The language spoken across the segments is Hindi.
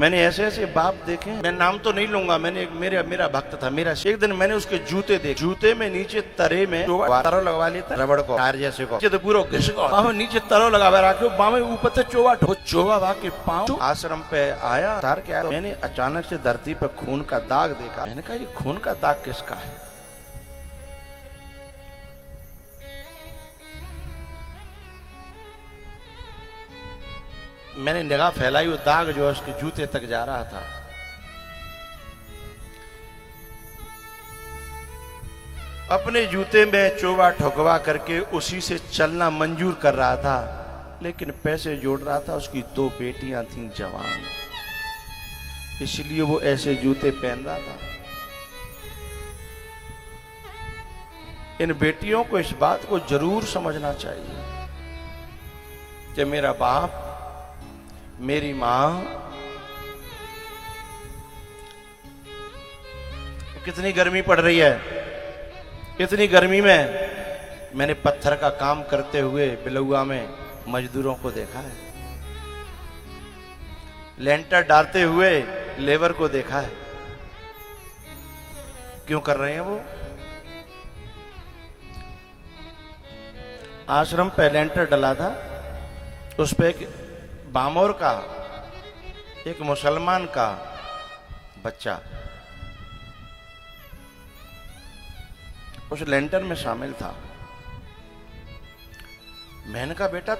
मैंने ऐसे ऐसे बाप देखे, मैं नाम तो नहीं लूंगा, मैंने मेरा भक्त था मेरा, एक दिन मैंने उसके जूते देखे, जूते में नीचे तरे में तरो लगवा लेता रबड़ को, टायर जैसे को, तो पूरा घिसको नीचे तरो लगा रखे, बामे ऊपर से चोवा चोवा के पाँव। आश्रम पे आया तार के आया, मैंने अचानक से धरती पे खून का दाग देखा। मैंने कहा ये खून का दाग किसका है? मैंने निगाह फैलाई, वो दाग जो है उसके जूते तक जा रहा था। अपने जूते में चोवा ठोकवा करके उसी से चलना मंजूर कर रहा था, लेकिन पैसे जोड़ रहा था। उसकी 2 बेटियां थीं जवान, इसलिए वो ऐसे जूते पहन रहा था। इन बेटियों को इस बात को जरूर समझना चाहिए कि मेरा बाप, मेरी मां कितनी गर्मी पड़ रही है, इतनी गर्मी में मैंने पत्थर का काम करते हुए बिलुआ में मजदूरों को देखा है, लेंटर डालते हुए लेबर को देखा है। क्यों कर रहे हैं वो? आश्रम पे लेंटर डला था, उस पे एक बामोर का, एक मुसलमान का बच्चा उस लेंटर में शामिल था। मैंने कहा बेटा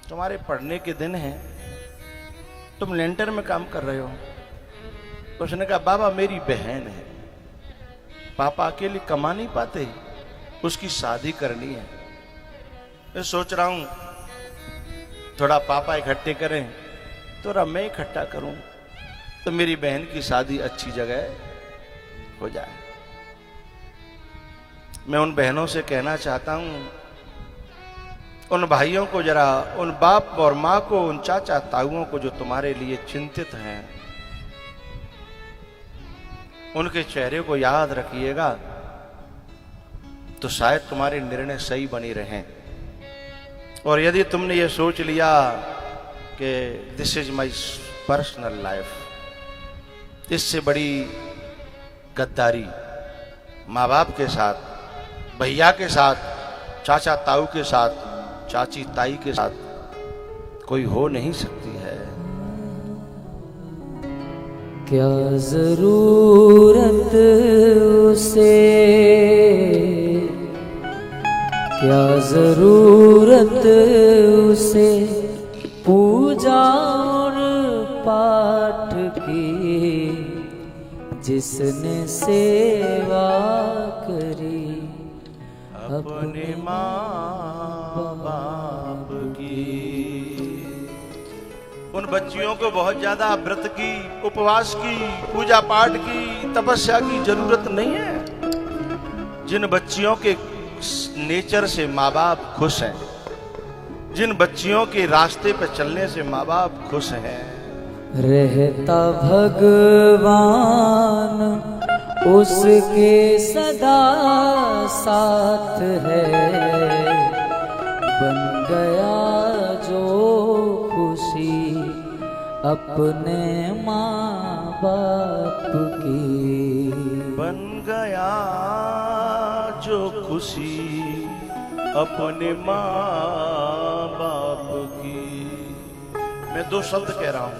तुम्हारे पढ़ने के दिन हैं, तुम लेंटर में काम कर रहे हो? उसने कहा बाबा मेरी बहन है, पापा अकेले कमा नहीं पाते, उसकी शादी करनी है। मैं सोच रहा हूं थोड़ा पापा इकट्ठे करें, थोड़ा मैं इकट्ठा करूं, तो मेरी बहन की शादी अच्छी जगह हो जाए। मैं उन बहनों से कहना चाहता हूं, उन भाइयों को जरा, उन बाप और माँ को, उन चाचा ताऊओं को जो तुम्हारे लिए चिंतित हैं, उनके चेहरे को याद रखिएगा, तो शायद तुम्हारे निर्णय सही बनी रहें। और यदि तुमने ये सोच लिया कि this is my personal life, इससे बड़ी गद्दारी माँ बाप के साथ, भैया के साथ, चाचा ताऊ के साथ, चाची ताई के साथ कोई हो नहीं सकती है। क्या जरूरत उसे, क्या जरूरत उसे पूजा और पाठ की, जिसने सेवा करी अपने माँ बाप की। उन बच्चियों को बहुत ज्यादा व्रत की, उपवास की, पूजा पाठ की, तपस्या की जरूरत नहीं है। जिन बच्चियों के नेचर से माँ बाप खुश हैं, जिन बच्चियों के रास्ते पर चलने से माँ बाप खुश हैं, रहता भगवान उसके सदा साथ है, बन गया जो खुशी अपने माँ बाप की, बन गया जो खुशी अपने माँ बाप की। मैं 2 शब्द कह रहा हूं,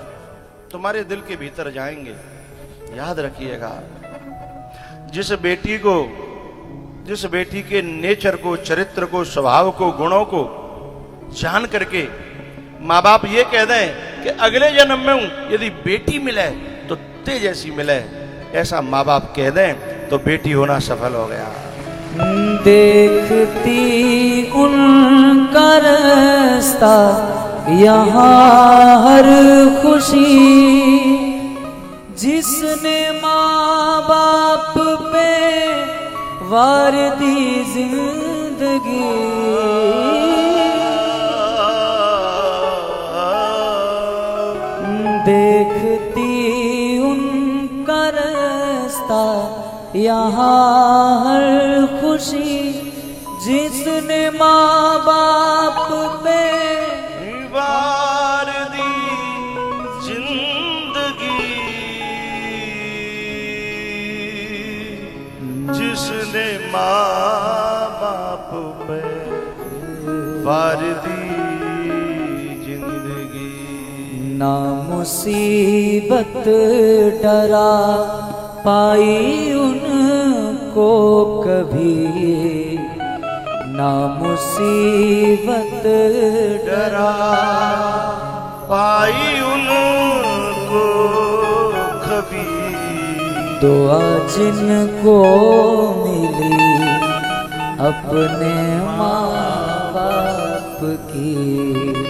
तुम्हारे दिल के भीतर जाएंगे, याद रखिएगा। जिस बेटी के नेचर को, चरित्र को, स्वभाव को, गुणों को जान करके माँ बाप ये कह दें कि अगले जन्म में हूं यदि बेटी मिले तो ते जैसी मिले, ऐसा माँ बाप कह दें तो बेटी होना सफल हो गया। देखती उनका रास्ता यहाँ हर खुशी, जिसने माँ बाप पे वार दी जिंदगी, देखती उनका रास्ता यहाँ हर खुशी, जिसने माँ बाप पे वार दी जिसने माँ बाप पे वार दी जिंदगी। ना मुसीबत डरा पाई उनको कभी, ना मुसीबत डरा पाई उनको कभी। दुआ जिनको मिली अपने माँ बाप की,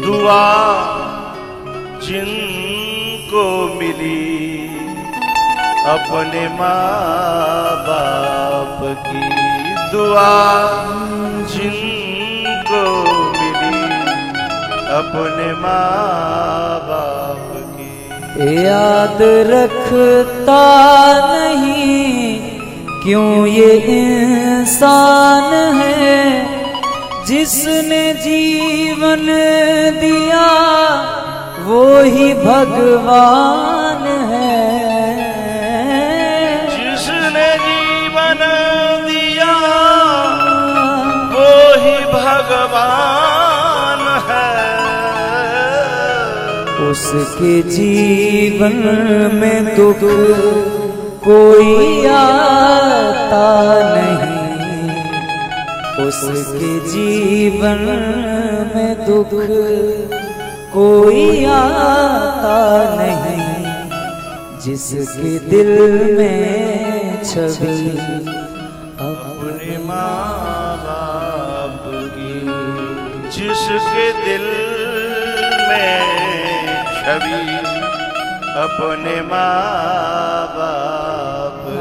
दुआ जिनको मिली अपने माँ बाप की। दुआ जिनको मिली अपने माँ बाप की। याद रखता नहीं क्यों ये इंसान है, जिसने जीवन दिया वो ही भगवान है। जिसने जीवन दिया वो ही भगवान है। उसके जीवन में दुख कोई आता नहीं, उसके जीवन में दुख कोई आता नहीं, जिसके दिल में छवि अपने माँ बाप की। जिसके दिल में छवि अपने माँ बाप की।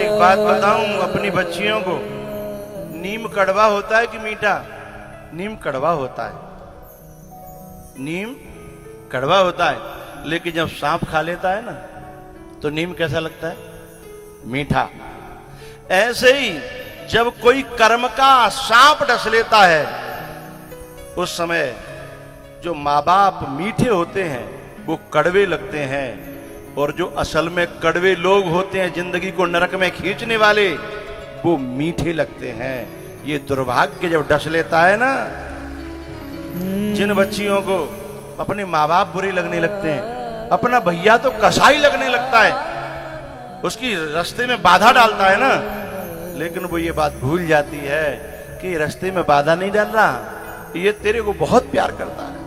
एक बात बताऊं अपनी बच्चियों को, नीम कड़वा होता है कि मीठा? नीम कड़वा होता है, नीम कड़वा होता है, लेकिन जब सांप खा लेता है ना तो नीम कैसा लगता है? मीठा। ऐसे ही जब कोई कर्म का सांप डस लेता है उस समय जो माँ बाप मीठे होते हैं वो कड़वे लगते हैं, और जो असल में कड़वे लोग होते हैं जिंदगी को नरक में खींचने वाले वो मीठे लगते हैं। ये दुर्भाग्य जब डस लेता है ना, जिन बच्चियों को अपने माँ बाप बुरे लगने लगते हैं, अपना भैया तो कसाई लगने लगता है, उसकी रास्ते में बाधा डालता है ना, लेकिन वो ये बात भूल जाती है कि रास्ते में बाधा नहीं डाल रहा, ये तेरे को बहुत प्यार करता है।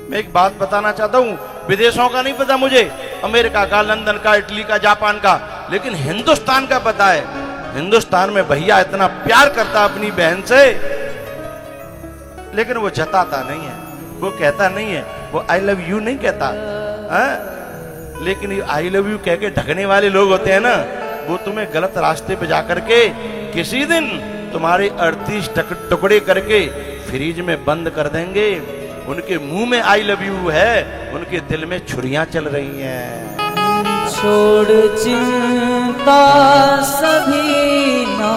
मैं एक बात बताना चाहता हूं, विदेशों का नहीं पता मुझे, अमेरिका का, लंदन का, इटली का, जापान का, लेकिन हिंदुस्तान का पता है। हिंदुस्तान में भैया इतना प्यार करता अपनी बहन से, लेकिन वो जताता नहीं है, वो कहता नहीं है, वो आई लव यू नहीं कहता है? लेकिन ये आई लव यू कह के ढकने वाले लोग होते हैं ना, वो तुम्हें गलत रास्ते पे जाकर के किसी दिन तुम्हारे 38 टुकड़े करके फ्रिज में बंद कर देंगे। उनके मुंह में आई लव यू है, उनके दिल में छुरियां चल रही हैं। छोड़ चिंता सभी ना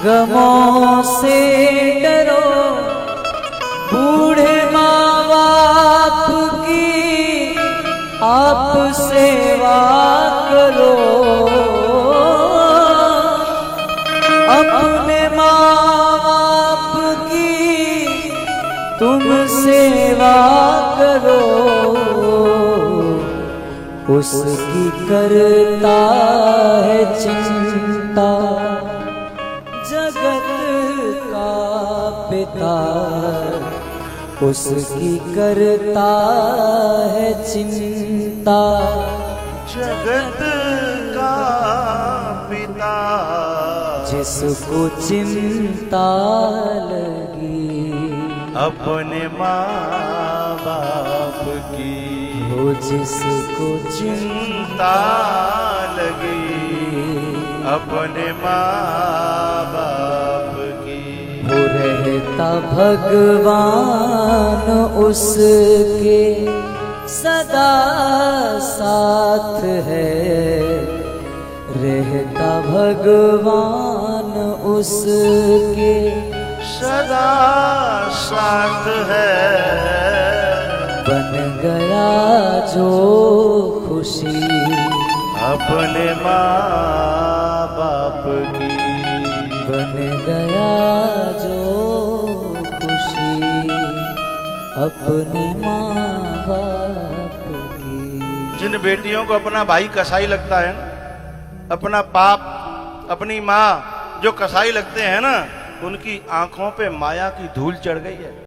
गमों से डरो, बूढ़े माँ बाप की आप सेवा करो, अपने माँ बाप की तुम सेवा करो, उसकी करता है चिंता जगत का पिता, उसकी करता है चिंता जगत का पिता, जिसको चिंता लगी अपने माँ बाप की, वो जिसको चिंता लगी अपने माँ बाप की, वो रहता भगवान उसके सदा साथ है, रहता भगवान उसके सदा साथ है। बन गया जो खुश अपने माँ बाप की। बन गया जो खुशी अपनी माँ बाप की। जिन बेटियों को अपना भाई कसाई लगता है ना, अपना बाप अपनी माँ जो कसाई लगते हैं ना, उनकी आंखों पे माया की धूल चढ़ गई है।